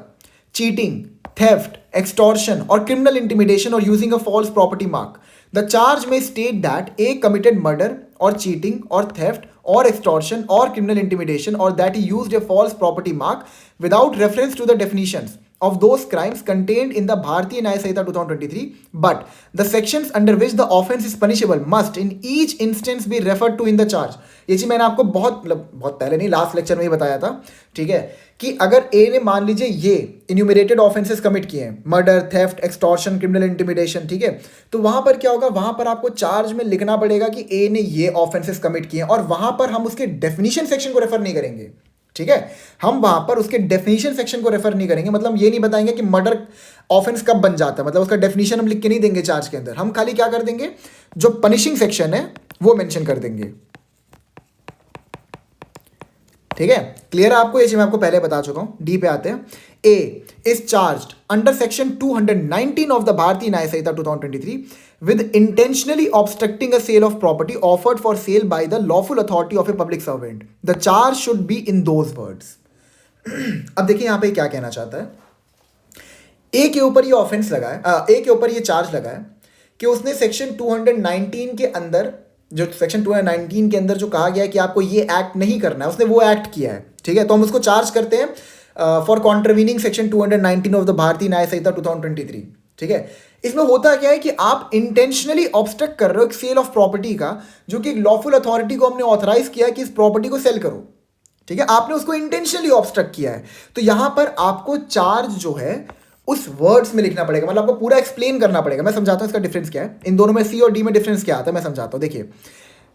S1: cheating, theft, extortion or criminal intimidation or using a false property mark. The charge may state that A committed murder or cheating or theft or extortion or criminal intimidation or that he used a false property mark without reference to the definitions of those crimes contained in the Bharatiya Nyaya Sanhita 2023, but the sections under which the offence is punishable must in each instance be referred to in the charge. ये चीज मैंने आपको बहुत पहले नहीं, last lecture में ही बताया था, ठीक है, कि अगर ए ने मान लीजिए ये इन्यूमरेटेड ऑफेंसेस कमिट किए हैं, murder, theft, extortion, criminal intimidation, ठीक है, तो वहां पर क्या होगा, वहां पर आपको चार्ज में लिखना पड़ेगा कि ए ने ये ऑफेंसेस कमिट किए हैं, और वहां पर हम उसके डेफिनेशन सेक्शन को रेफर नहीं करेंगे, ठीक है। हम वहां पर उसके डेफिनेशन सेक्शन को रेफर नहीं करेंगे। मतलब ये नहीं बताएंगे कि मर्डर ऑफेंस कब बन जाता है, मतलब उसका डेफिनेशन हम लिख के नहीं देंगे चार्ज के अंदर। हम खाली क्या कर देंगे, जो पनिशिंग सेक्शन है वो मेंशन कर देंगे। ठीक है, क्लियर है आपको? ये चीज मैं आपको पहले बता चुका हूं। डी पे आते हैं। A is charged under section 219 of the Bharatiya Nyaya Sanhita 2023 with intentionally obstructing a sale of property offered for sale by the lawful authority of a public servant. The charge should be in those words. अब देखिए यहां पे क्या कहना चाहता है। ए के ऊपर ये ऑफेंस लगा है, ए के ऊपर ये चार्ज लगा है कि उसने सेक्शन 219 के अंदर, जो सेक्शन 219 के अंदर जो कहा गया है कि आपको ये एक्ट नहीं करना है, उसने वो एक्ट किया है। ठीक है, तो हम उसको चार्ज करते हैं for कॉन्ट्रवीनिंग section 219 of the Bharatiya Nyaya Sanhita 2023। ठीक है, इसमें होता क्या है कि आप इंटेंशनली ऑब्स्ट्रक्ट कर रहे हो सेल ऑफ प्रॉपर्टी का, जो कि एक लॉफुल अथॉरिटी को हमने ऑथराइज किया है कि इस प्रॉपर्टी को सेल करो। ठीक है, आपने उसको इंटेंशनली ऑब्स्ट्रक्ट किया है, तो यहां पर आपको चार्ज जो है उस वर्ड्स में लिखना पड़ेगा, मतलब आपको पूरा एक्सप्लेन करना पड़ेगा। मैं समझाता हूं इसका डिफरेंस क्या है, इन दोनों में सी और डी में डिफरेंस क्या आता है मैं समझाता हूं। देखिए,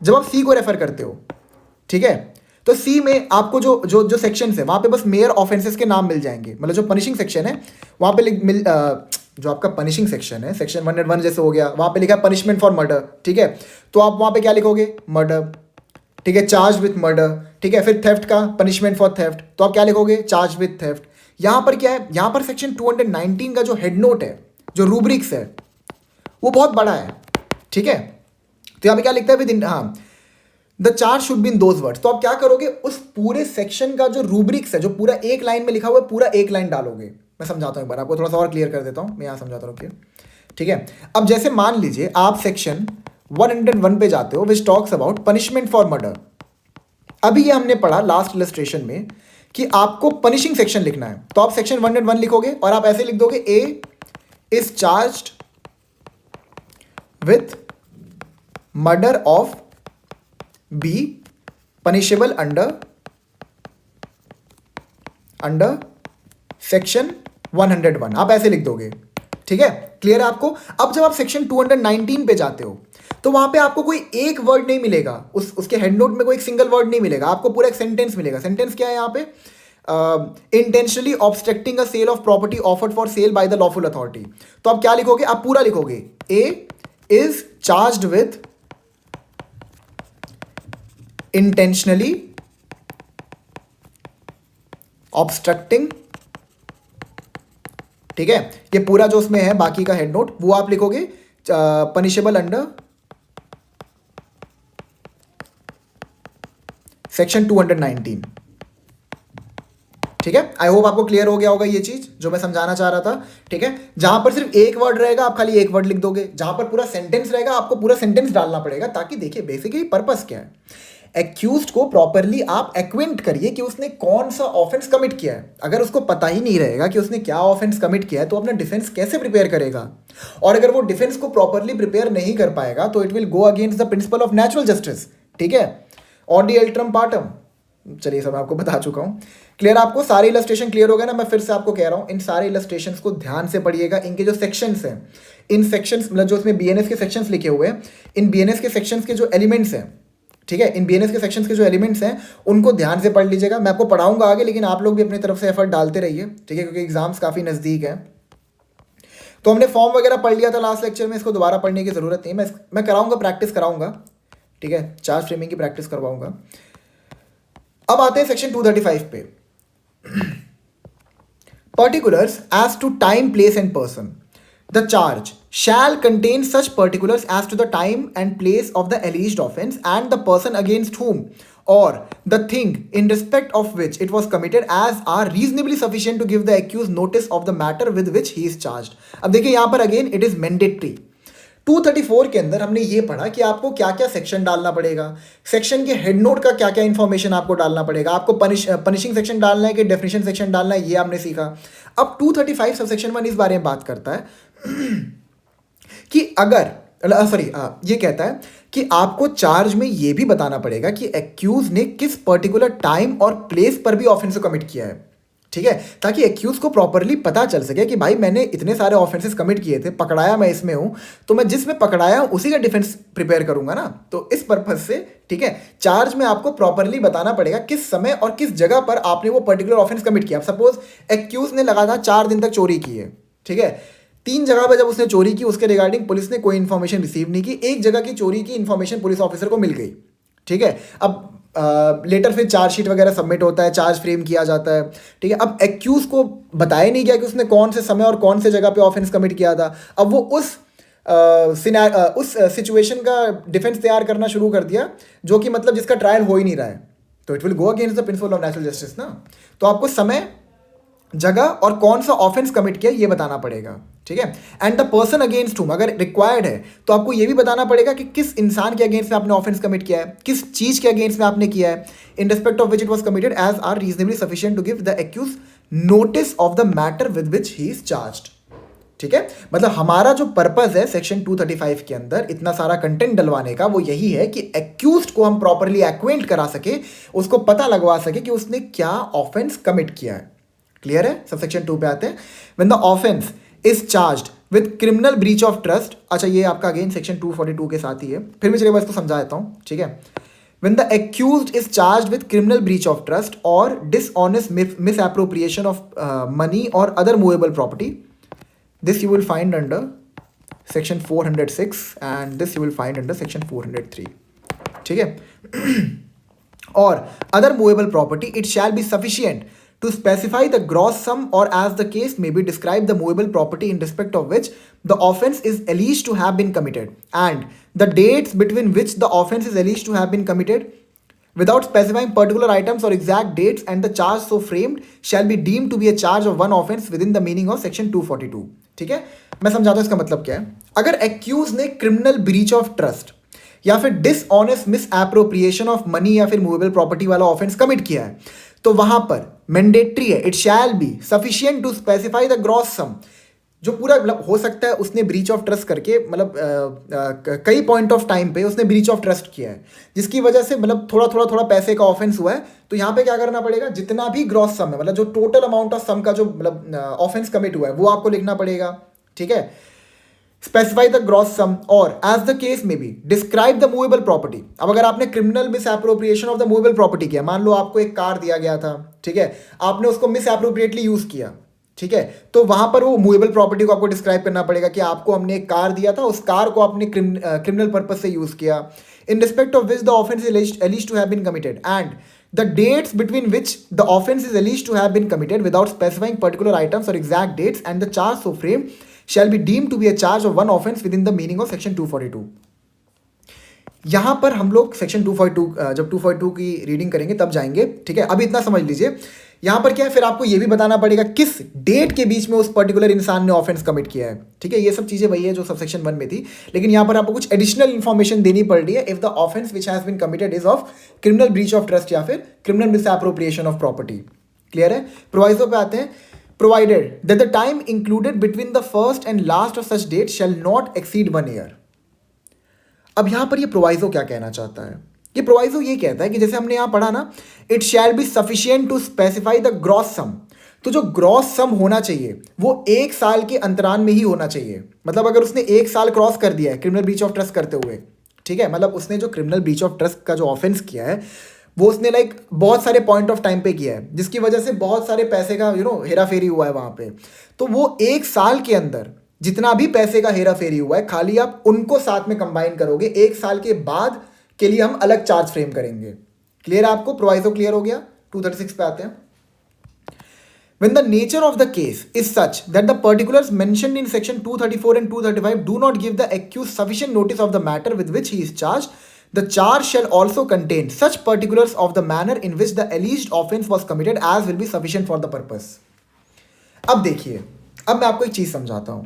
S1: जब आप सी को रेफर करते हो, ठीक है, तो सी में आपको जो जो जो सेक्शन है वहां पे बस मेयर ऑफेंसेस के नाम मिल जाएंगे, मतलब जो पनिशिंग सेक्शन है वहां पे जो आपका पनिशिंग सेक्शन है, सेक्शन 101 जैसे हो गया, वहां पे लिखा है पनिशमेंट फॉर मर्डर। ठीक है, तो आप वहां पे क्या लिखोगे? मर्डर। ठीक है, चार्ज विथ मर्डर। ठीक है, फिर थेफ्ट का पनिशमेंट फॉर थेफ्ट, तो आप क्या लिखोगे? Charge with theft. यहां पर क्या है, यहां पर सेक्शन 219 का जो हेड नोट है, जो रूब्रिक्स है, वो बहुत बड़ा है। ठीक है, तो यहां पे क्या लिखता है? विद इन, हाँ, the charge should be in those words. तो आप क्या करोगे? उस पूरे सेक्शन का जो रूब्रिक्स है, जो पूरा एक लाइन में लिखा हुआ है, पूरा एक लाइन डालोगे। मैं समझाता हूं एक बार आपको, थोड़ा सा और क्लियर कर देता हूं, मैं यहां समझाता हूं। ठीक है, अब जैसे मान लीजिए आप सेक्शन 101 पे जाते हो which talks about punishment for murder. अभी ये हमने पढ़ा लास्ट इलस्ट्रेशन में कि आपको पनिशिंग सेक्शन लिखना है, तो आप सेक्शन 101 लिखोगे और आप ऐसे लिख दोगे, A is charged with murder of B punishable under section 101, आप ऐसे लिख दोगे। ठीक है, क्लियर है आपको? अब जब आप सेक्शन 219 पे जाते हो तो वहां पे आपको कोई एक वर्ड नहीं मिलेगा, उसके हेड नोट में कोई एक सिंगल वर्ड नहीं मिलेगा, आपको पूरा एक सेंटेंस मिलेगा। सेंटेंस क्या है यहाँ पे? Intentionally obstructing a sale of property offered for sale by the lawful authority. तो आप क्या लिखोगे? आप पूरा लिखोगे, A is charged with intentionally obstructing. ठीक है, ये पूरा जो उसमें है बाकी का हेड नोट, वो आप लिखोगे पनिशेबल अंडर सेक्शन 219। ठीक है, आई होप आपको क्लियर हो गया होगा ये चीज जो मैं समझाना चाह रहा था। ठीक है, जहां पर सिर्फ एक वर्ड रहेगा आप खाली एक वर्ड लिख दोगे, जहां पर पूरा सेंटेंस रहेगा आपको पूरा सेंटेंस डालना पड़ेगा, ताकि देखिए बेसिकली पर्पस क्या है, एक्यूज्ड को प्रॉपरली आप एक्विंट करिए कि उसने कौन सा ऑफेंस कमिट किया है। अगर उसको पता ही नहीं रहेगा कि उसने क्या ऑफेंस कमिट किया है तो अपना डिफेंस कैसे प्रिपेयर करेगा? और अगर वो डिफेंस को प्रॉपरली प्रिपेयर नहीं कर पाएगा तो it will go against the principle of natural justice. ठीक है, ऑडी अल्ट्रम पार्टम। चलिए, सब आपको बता चुका हूं। क्लियर आपको? सारे इलस्ट्रेशन क्लियर हो गया ना? मैं फिर से आपको कह रहा हूं, इन सारे इलस्ट्रेशंस को ध्यान से पढ़िएगा। इनके जो सेक्शंस हैं, इन सेक्शंस मतलब जो इसमें बीएनएस के सेक्शंस लिखे हुए हैं, इन बीएनएस के सेक्शंस के जो एलिमेंट्स हैं, ठीक है, इन बीएनएस के सेक्शंस के जो एलिमेंट्स हैं उनको ध्यान से पढ़ लीजिएगा। मैं आपको पढ़ाऊंगा आगे, लेकिन आप लोग भी अपनी तरफ से एफर्ट डालते रहिए। ठीक है, क्योंकि एग्जाम्स काफ़ी नज़दीक हैं। तो हमने फॉर्म वगैरह पढ़ लिया था लास्ट लेक्चर में, इसको दोबारा पढ़ने की ज़रूरत नहीं। मैं कराऊंगा, प्रैक्टिस कराऊंगा। ठीक है, चार्ज फ्रेमिंग की प्रैक्टिस करवाऊंगा। अब आते हैं सेक्शन 235 पे, particulars as to time, place and person. The charge shall contain such particulars as to the time and place of the alleged offence and the person against whom or the thing in respect of which it was committed as are reasonably sufficient to give the accused notice of the matter with which he is charged. अब देखिए यहाँ पर again it is mandatory. 234 के अंदर हमने ये पढ़ा कि आपको क्या क्या सेक्शन डालना पड़ेगा, सेक्शन के हेड नोट का क्या क्या इंफॉर्मेशन आपको डालना पड़ेगा, आपको पनिशिंग सेक्शन डालना है कि डेफिनेशन सेक्शन डालना है, ये हमने सीखा। अब 235 सब सेक्शन 1 इस बारे में बात करता है कि अगर ये कहता है कि आपको चार्ज में ये भी बताना पड़ेगा कि एक्यूज ने किस पर्टिकुलर टाइम और प्लेस पर भी ऑफेंस को कमिट किया है। ठीक है, ताकि एक्यूज को प्रॉपरली पता चल सके कि भाई मैंने इतने सारे ऑफेंसेस कमिट किए थे, पकड़ाया मैं इसमें हूं, तो मैं जिसमें पकड़ाया हूं उसी का डिफेंस प्रिपेयर करूंगा ना। तो इस पर्पज से, ठीक है, चार्ज में आपको प्रॉपरली बताना पड़ेगा किस समय और किस जगह पर आपने वो पर्टिकुलर ऑफेंस कमिट किया। सपोज एक्यूज ने लगातार 4 दिन तक चोरी की है, ठीक है, 3 जगह पर जब उसने चोरी की उसके रिगार्डिंग पुलिस ने कोई इन्फॉर्मेशन रिसीव नहीं की, एक जगह की चोरी की इन्फॉर्मेशन पुलिस ऑफिसर को मिल गई। ठीक है, अब लेटर फिर चार्जशीट वगैरह सबमिट होता है, चार्ज फ्रेम किया जाता है, ठीक है। अब एक्यूज को बताया नहीं गया कि उसने कौन से समय और कौन से जगह पे ऑफेंस कमिट किया था। अब वो उस सिचुएशन का डिफेंस तैयार करना शुरू कर दिया जो कि मतलब जिसका ट्रायल हो ही नहीं रहा है, तो it will go against the principle of natural justice ना। तो आपको समय, जगह और कौन सा ऑफेंस कमिट किया ये बताना पड़ेगा, ठीक है। एंड द पर्सन अगेंस्ट हुम, अगर रिक्वायर्ड है तो आपको ये भी बताना पड़ेगा कि किस इंसान के अगेंस्ट में आपने ऑफेंस कमिट किया है, किस चीज के अगेंस्ट में आपने किया है, in respect of which it was committed, as are reasonably sufficient to give the accused notice of the matter with which he is charged, ठीक है। मतलब हमारा जो पर्पस है सेक्शन 235 के अंदर इतना सारा कंटेंट डलवाने का, वो यही है कि एक्यूज्ड को हम प्रॉपरली एक्वेंट करा सके, उसको पता लगवा सके कि उसने क्या ऑफेंस कमिट किया है। क्लियर है? सब सेक्शन 2 पे आते हैं। When the offence is charged with criminal breach of trust, अच्छा ये आपका अगेन सेक्शन 242 के साथ ही है, फिर मैं चलिए बस इसको समझा देता हूँ, ठीक है। When the accused is charged with criminal breach of trust or dishonest misappropriation of money or other movable property, this you will find under section 406 and this you will find under section 403, ठीक है। और other movable property, it shall be sufficient to specify the gross sum or as the case may be describe the movable property in respect of which the offence is alleged to have been committed and the dates between which the offence is alleged to have been committed without specifying particular items or exact dates, and the charge so framed shall be deemed to be a charge of one offence within the meaning of section 242, ठीक है। मैं समझाता हूँ इसका मतलब क्या है। अगर एक्यूज ने क्रिमिनल ब्रीच ऑफ ट्रस्ट या फिर dishonest misappropriation of money या फिर मूवेबल प्रॉपर्टी वाला ऑफेंस कमिट किया है, तो वहां पर मैंडेटरी है, it shall be sufficient to specify the gross sum, जो पूरा मतलब हो सकता है उसने ब्रीच ऑफ ट्रस्ट करके मतलब कई पॉइंट ऑफ टाइम पे उसने ब्रीच ऑफ ट्रस्ट किया है जिसकी वजह से मतलब थोड़ा पैसे का ऑफेंस हुआ है, तो यहाँ पे क्या करना पड़ेगा, जितना भी ग्रॉस सम है मतलब जो टोटल अमाउंट ऑफ सम का जो मतलब ऑफेंस कमिट हुआ है वो आपको लिखना पड़ेगा, ठीक है। स्पेसिफाई द ग्रॉस सम और एज द केस में be describe the movable property. अब अगर आपने criminal misappropriation of the movable property किया, मान लो आपको एक कार दिया गया था, ठीक है, आपने उसको मिस एप्रोप्रिएटली यूज किया, ठीक है, तो वहां पर वो मूवेबल प्रॉपर्टी को आपको डिस्क्राइब करना पड़ेगा कि आपको हमने एक कार दिया था, उस कार को आपने क्रिमिनल पर्पज से यूज किया, in respect of which the offence is alleged to have been committed and the dates between which the offense is alleged to have been committed without specifying particular items or exact dates, and the charge so framed shall be deemed to be a charge of one offense within the meaning of section 242। यहां पर हम लोग section 242 जब 242 की reading करेंगे तब जाएंगे, ठीक है। अभी इतना समझ लीजिए, यहां पर क्या है, फिर आपको यह भी बताना पड़ेगा किस डेट के बीच में उस पर्टिकुलर इंसान ने ऑफेंस कमिट किया है, ठीक है। ये सब चीजें वही है जो सब सेक्शन 1 में थी, लेकिन यहां पर आपको कुछ एडिशनल इंफॉर्मेशन देनी पड़ रही है if the offence which has been committed is of criminal breach of trust या फिर criminal misappropriation of property. Clear है? प्रोवाइजो पे आते हैं। Provided that the time included between the first and last of such date shall not exceed 1 year. अब यहां पर ये प्रोवाइजो क्या कहना चाहता है, ये प्रोवाइजो ये कहता है कि जैसे हमने यहां पढ़ा ना, it shall be sufficient to specify the gross sum, तो जो ग्रॉस सम होना चाहिए वो 1 साल के अंतराल में ही होना चाहिए। मतलब अगर उसने 1 साल क्रॉस कर दिया है क्रिमिनल ब्रीच ऑफ ट्रस्ट करते हुए, ठीक है, मतलब उसने जो क्रिमिनल ब्रीच ऑफ ट्रस्ट का जो ऑफेंस किया है वो उसने लाइक बहुत सारे पॉइंट ऑफ टाइम पे किया है जिसकी वजह से बहुत सारे पैसे का हेरा फेरी हुआ है वहां पे, तो वो 1 साल के अंदर जितना भी पैसे का हेरा फेरी हुआ है खाली आप उनको साथ में कंबाइन करोगे, 1 साल के बाद के लिए हम अलग चार्ज फ्रेम करेंगे। क्लियर है आपको? प्रोवाइजो क्लियर हो गया। 236 पे आते हैं। When the nature of the case is such that the particulars mentioned in section 234 and 235 do not give the accused sufficient notice of the matter with which he is charged, the charge shall also contain such particulars of the manner in which the alleged offense was committed as will be sufficient for the purpose। अब देखिए, अब मैं आपको एक चीज समझाता हूं।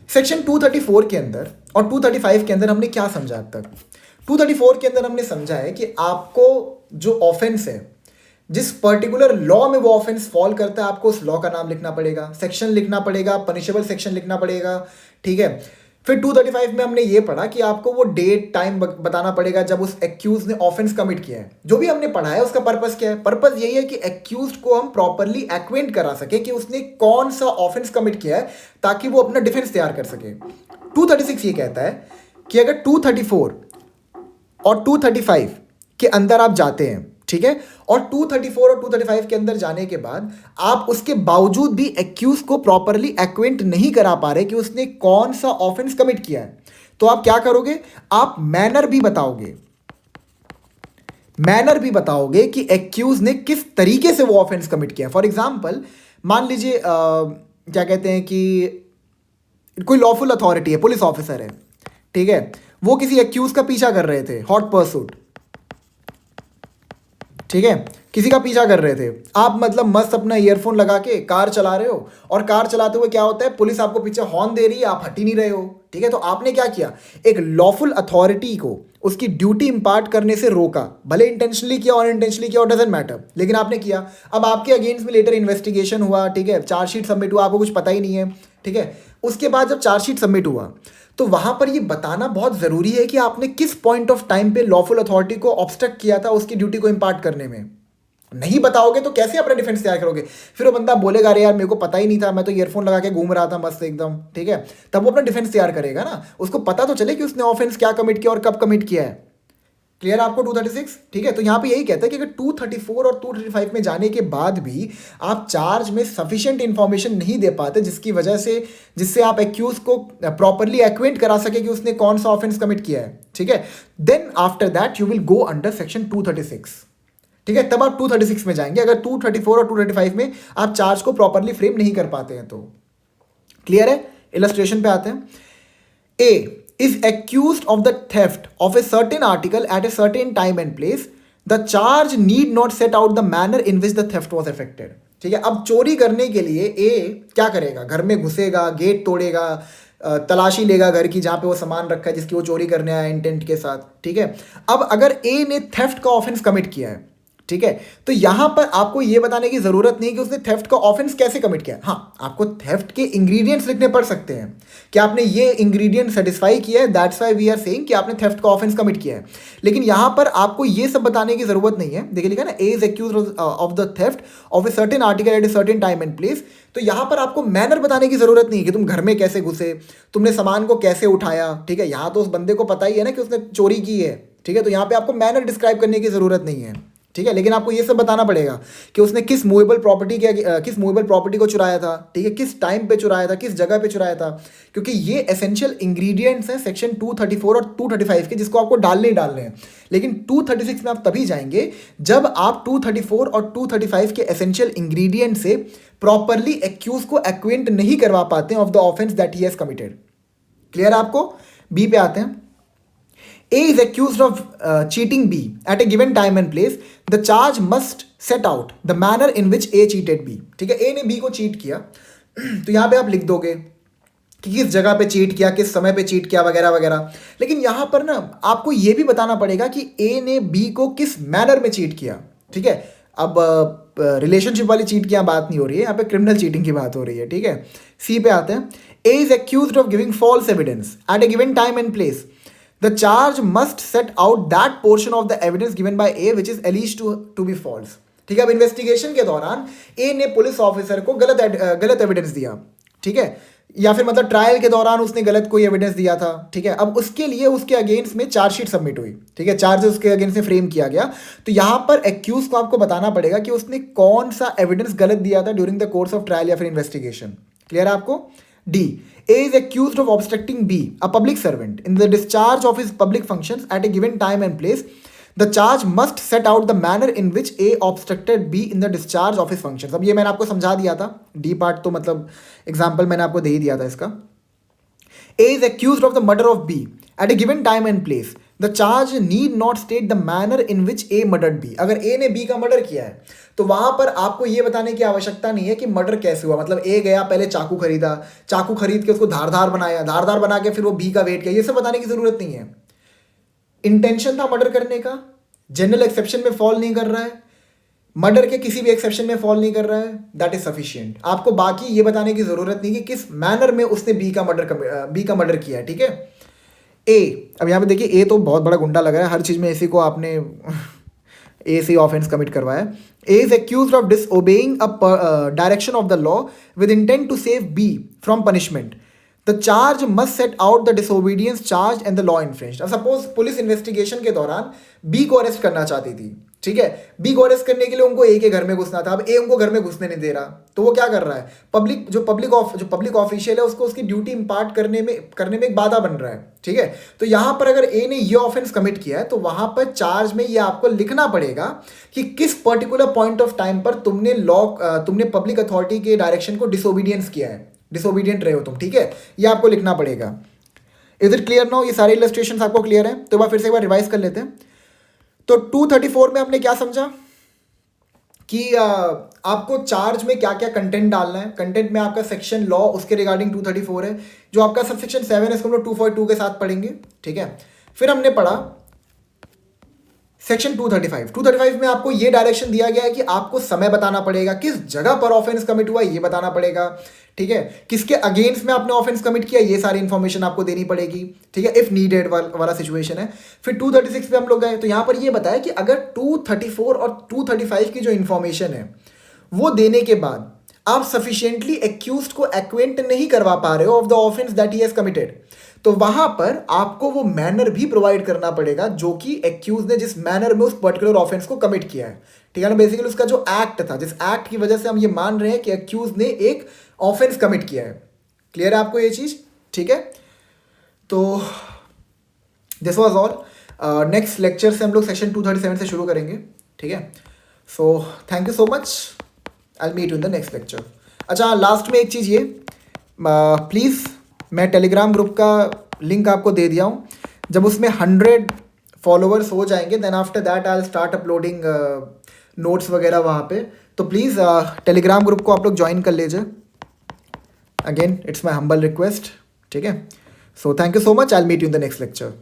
S1: Section 234 के अंदर और 235 के अंदर हमने क्या समझा अब तक? 234 के अंदर हमने समझा है कि आपको जो ऑफेंस है, जिस पर्टिकुलर लॉ में वो ऑफेंस फॉल करता है, आपको उस लॉ का नाम लिखना पड़ेगा, सेक्शन लिखना पड़ेगा, पनिशेबल सेक्शन लिखना पड़ेगा, ठीक है। फिर 235 में हमने ये पढ़ा कि आपको वो डेट टाइम बताना पड़ेगा जब उस एक्यूज ने ऑफेंस कमिट किया है। जो भी हमने पढ़ा है उसका पर्पस क्या है? पर्पस यही है कि एक्यूज को हम प्रॉपरली एक्वेंट करा सके कि उसने कौन सा ऑफेंस कमिट किया है ताकि वो अपना डिफेंस तैयार कर सके। 236 ये कहता है कि अगर 234 और 235 के अंदर आप जाते हैं, ठीक है, और 234 और 235 के अंदर जाने के बाद आप उसके बावजूद भी एक्यूज को प्रॉपरली एक्वेंट नहीं करा पा रहे कि उसने कौन सा ऑफेंस कमिट किया है, तो आप क्या करोगे? आप मैनर भी बताओगे। मैनर भी बताओगे कि एक्यूज ने किस तरीके से वो ऑफेंस कमिट किया। फॉर एग्जाम्पल मान लीजिए क्या कहते हैं कि कोई लॉफुल अथॉरिटी है, पुलिस ऑफिसर है, ठीक है, वो किसी एक्यूज का पीछा कर रहे थे, हॉट परसूट, ठीक है, किसी का पीछा कर रहे थे। आप मतलब मस्त अपना ईयरफोन लगा के कार चला रहे हो, और कार चलाते हुए क्या होता है, पुलिस आपको पीछे हॉर्न दे रही है, आप हट ही नहीं रहे हो, ठीक है। तो आपने क्या किया, एक लॉफुल अथॉरिटी को उसकी ड्यूटी इंपार्ट करने से रोका, भले इंटेंशनली किया और इंटेंशनली किया, डजंट मैटर, लेकिन आपने किया। अब आपके अगेंस्ट में लेटर इन्वेस्टिगेशन हुआ, ठीक है, चार्जशीट सबमिट हुआ, आपको कुछ पता ही नहीं है, ठीक है। उसके बाद जब चार्जशीट सबमिट हुआ तो वहां पर ये बताना बहुत जरूरी है कि आपने किस पॉइंट ऑफ टाइम पे लॉफुल अथॉरिटी को ऑब्स्ट्रक्ट किया था उसकी ड्यूटी को इंपार्ट करने में। नहीं बताओगे तो कैसे अपना डिफेंस तैयार करोगे। फिर वो बंदा बोलेगा अरे यार मेरे को पता ही नहीं था, मैं तो ईयरफोन लगा के घूम रहा था मस्त एकदम, ठीक है, तब वो अपना डिफेंस तैयार करेगा ना, उसको पता तो चले कि उसने ऑफेंस क्या कमिट किया और कब कमिट किया है। क्लियर आपको 236, ठीक है। तो यहाँ पे यही कहता है कि अगर 234 और 235 में जाने के बाद भी आप चार्ज में सफिशिएंट इंफॉर्मेशन नहीं दे पाते जिसकी वजह से जिससे आप एक्यूज को प्रॉपरली एक्वेंट करा सके कि उसने कौन सा ऑफेंस कमिट किया है, ठीक है, then after that you will go under section 236, ठीक है, तब आप 236 में जाएंगे अगर 234 और 235 में आप चार्ज को प्रॉपरली फ्रेम नहीं कर पाते हैं तो। क्लियर है। इलस्ट्रेशन पे आते हैं। ए is accused of the theft of a certain article at a certain time and place, the charge need not set out the manner in which the theft was effected। ठीक है, अब चोरी करने के लिए ए क्या करेगा, घर में घुसेगा, गेट तोड़ेगा, तलाशी लेगा घर की जहां पे वो सामान रखा है जिसकी वो चोरी करने आया इंटेंट के साथ, ठीक है। अब अगर ए ने थेफ्ट का ऑफेंस कमिट किया है, ठीक है, तो यहां पर आपको यह बताने की जरूरत नहीं कि उसने थेफ्ट का ऑफेंस कैसे कमिट किया। हाँ, आपको थेफ्ट के इंग्रेडिएंट्स लिखने पड़ सकते हैं कि आपने ये इंग्रेडिएंट सेटिस्फाई किया है, that's why we are saying कि आपने थेफ्ट का ऑफेंस कमिट किया है। लेकिन यहां पर आपको ये सब बताने की जरूरत नहीं है। देखिए लिखा ना, A is accused of the theft of a certain article at a certain time and place. तो यहां पर आपको मैनर बताने की जरूरत नहीं है कि तुम घर में कैसे घुसे, तुमने सामान को कैसे उठाया, ठीक है। यहां तो उस बंदे को पता ही है ना कि उसने चोरी की है, ठीक है, तो यहां पे आपको मैनर डिस्क्राइब करने की जरूरत नहीं है, ठीक है। लेकिन आपको ये सब बताना पड़ेगा कि उसने किस मूवेबल प्रॉपर्टी को चुराया था, ठीक है, किस टाइम पे चुराया था, किस जगह पे चुराया था, क्योंकि ये एसेंशियल इंग्रेडिएंट्स हैं सेक्शन 234 और 235 के, जिसको आपको डालने ही डालने हैं। लेकिन 236 में आप तभी जाएंगे जब आप 234 और 235 के एसेंशियल इंग्रेडिएंट से प्रॉपरली एक्यूज को एक्वेंट नहीं करवा पाते of the offence that he has committed. Clear आपको। बी पे आते हैं। A is accused of cheating B at a given time and place. The charge must set out the manner in which A cheated B। ठीक है, A ने B को cheat किया तो यहाँ पे आप लिख दोगे कि किस जगह पे चीट किया, किस समय पे चीट किया, वगैरह वगैरह। लेकिन यहाँ पर ना आपको ये भी बताना पड़ेगा कि A ने B को किस मैनर में चीट किया, ठीक है। अब रिलेशनशिप वाली चीट की यहाँ बात नहीं हो रही है, यहाँ पे क्रिमिनल चीटिंग की बात हो रही है, ठीक है। सी पे आते हैं। A is accused of giving false evidence at a given time and place. The charge must set out that portion of the evidence given by A which is alleged to be false। ठीक है, अब investigation के दौरान A ने police officer को गलत evidence दिया, ठीक है, या फिर मतलब ट्रायल के दौरान उसने गलत कोई एविडेंस दिया था, ठीक है। अब उसके लिए उसके अगेंस्ट में चार्जशीट सबमिट हुई, ठीक है, चार्ज उसके अगेंस्ट में फ्रेम किया गया। तो यहां पर एक्यूज को आपको बताना पड़ेगा कि उसने कौन सा एविडेंस गलत दिया था during the course of trial या फिर इन्वेस्टिगेशन। क्लियर है आपको। D. A is accused of obstructing B, a public servant, in the discharge of his public functions at a given time and place. The charge must set out the manner in which A obstructed B in the discharge of his functions। अब ये मैंने आपको समझा दिया था, D part तो मतलब example मैंने आपको दे ही दिया था इसका। A is accused of the murder of B at a given time and place. The charge need not state the manner in which A murdered B। अगर A ने B का मर्डर किया है तो वहां पर आपको यह बताने की आवश्यकता नहीं है कि मर्डर कैसे हुआ। मतलब A गया पहले चाकू खरीदा, चाकू खरीद के उसको धारदार बनाया, धारदार बना के फिर वो B का वेट किया, ये सब बताने की जरूरत नहीं है। इंटेंशन था मर्डर करने का, जनरल एक्सेप्शन में फॉल नहीं कर रहा है, मर्डर के किसी भी एक्सेप्शन में फॉल नहीं कर रहा है, दैट इज सफिशिएंट। आपको बाकी ये बताने की जरूरत नहीं कि किस मैनर में उसने बी का मर्डर किया है, ठीक है। ए, अब यहाँ पे देखिए ए तो बहुत बड़ा गुंडा लग रहा है, हर चीज में इसी को आपने ए से ऑफेंस कमिट करवाया। A is accused of disobeying a direction of the law with intent to save B from punishment. The charge must set out the disobedience charge and the law infringed. अब suppose police investigation के दौरान B को arrest करना चाहती थी, ठीक है, B को अरेस्ट करने के लिए उनको ए के घर में घुसना था, अब ए उनको घर में घुसने नहीं दे रहा, तो वो क्या कर रहा है, जो पब्लिक ऑफिशियल है उसको उसकी ड्यूटी इंपार्ट करने में एक बाधा बन रहा है। ठीक है, तो यहां पर अगर ए ने ये ऑफेंस कमिट किया है तो वहां पर चार्ज में ये आपको लिखना पड़ेगा कि किस पर्टिकुलर पॉइंट ऑफ टाइम पर तुमने पब्लिक अथॉरिटी के डायरेक्शन को डिसोबीडियंस किया है, डिसोबीडियंट रहे हो तुम। ठीक है, ये आपको लिखना पड़ेगा। Is it clear now? ये सारे इलस्ट्रेशन आपको क्लियर है? तो फिर से एक बार रिवाइज कर लेते हैं। तो 234 में हमने क्या समझा कि आपको चार्ज में क्या क्या कंटेंट डालना है। कंटेंट में आपका सेक्शन लॉ उसके रिगार्डिंग 234 है, जो आपका सब सेक्शन 7 है इसको हम लोग 242 के साथ पढ़ेंगे। ठीक है, फिर हमने पढ़ा सेक्शन 235 में आपको ये डायरेक्शन दिया गया है कि आपको समय बताना पड़ेगा, किस जगह पर ऑफेंस कमिट हुआ ये बताना पड़ेगा। ठीक है, किसके अगेंस्ट में आपने ऑफेंस कमिट किया ये सारी इंफॉर्मेशन आपको देनी पड़ेगी। ठीक है, इफ नीडेड वाला सिचुएशन है। फिर 236 पे हम लोग गए, तो यहां पर ये बताया कि अगर 234 और 235 की जो इंफॉर्मेशन है वो देने के बाद आप सफिशिएंटली एक्यूज्ड को एक्वेंट नहीं करवा पा रहे हो of the offence that he has committed, तो वहां पर आपको वो मैनर भी प्रोवाइड करना पड़ेगा जो कि एक्यूज ने जिस मैनर में उस पर्टिकुलर ऑफेंस को कमिट किया है। ठीक है ना, बेसिकली उसका जो एक्ट था, जिस एक्ट की वजह से हम ये मान रहे हैं कि एक्यूज ने एक ऑफेंस कमिट किया है। क्लियर है आपको ये चीज? ठीक है, तो this was all. Next lecture से हम लोग सेक्शन 237 से शुरू करेंगे। ठीक है, so thank you so much, I meet you in the next lecture. अच्छा, लास्ट में एक चीज़ ये, प्लीज़ मैं टेलीग्राम ग्रुप का लिंक आपको दे दिया हूँ। जब उसमें 100 फॉलोअर्स हो जाएंगे then after that I will start uploading notes वगैरह वहाँ पे। तो प्लीज़ टेलीग्राम ग्रुप को आप लोग ज्वाइन कर लीजिए। Again it's my humble request. ठीक है, so thank you so much, I will meet you in the next lecture.